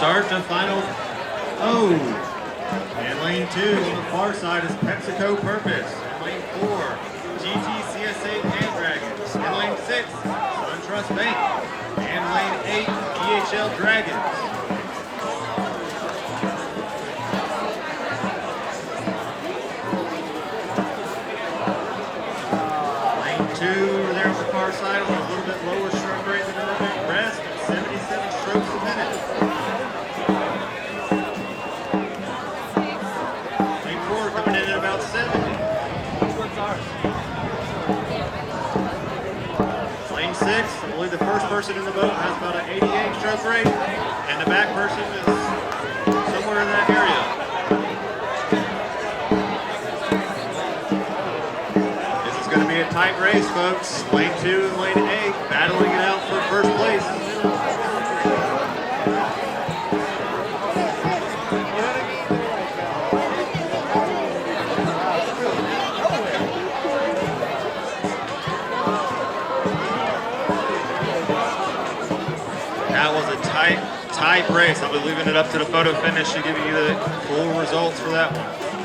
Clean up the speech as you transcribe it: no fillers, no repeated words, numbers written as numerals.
start to final O. In lane 2 on the far side is PepsiCo Purpose. In lane 4, GTCSA Pandragons. In lane 6, SunTrust Bank. And lane 8, EHL Dragons. Lane 2 over there on the far side on a little bit lower stroke rate than Olympic Crest at 77 strokes a minute. Lane 4 coming in at about 70. Lane 6, I believe the first person in the boat has about an 88 stroke rate, and the back person is somewhere in that area. This is going to be a tight race, folks. Lane 2 and lane 8 battling it out for first place. That was a tight race. I'll be leaving it up to the photo finish to give you the full results for that one.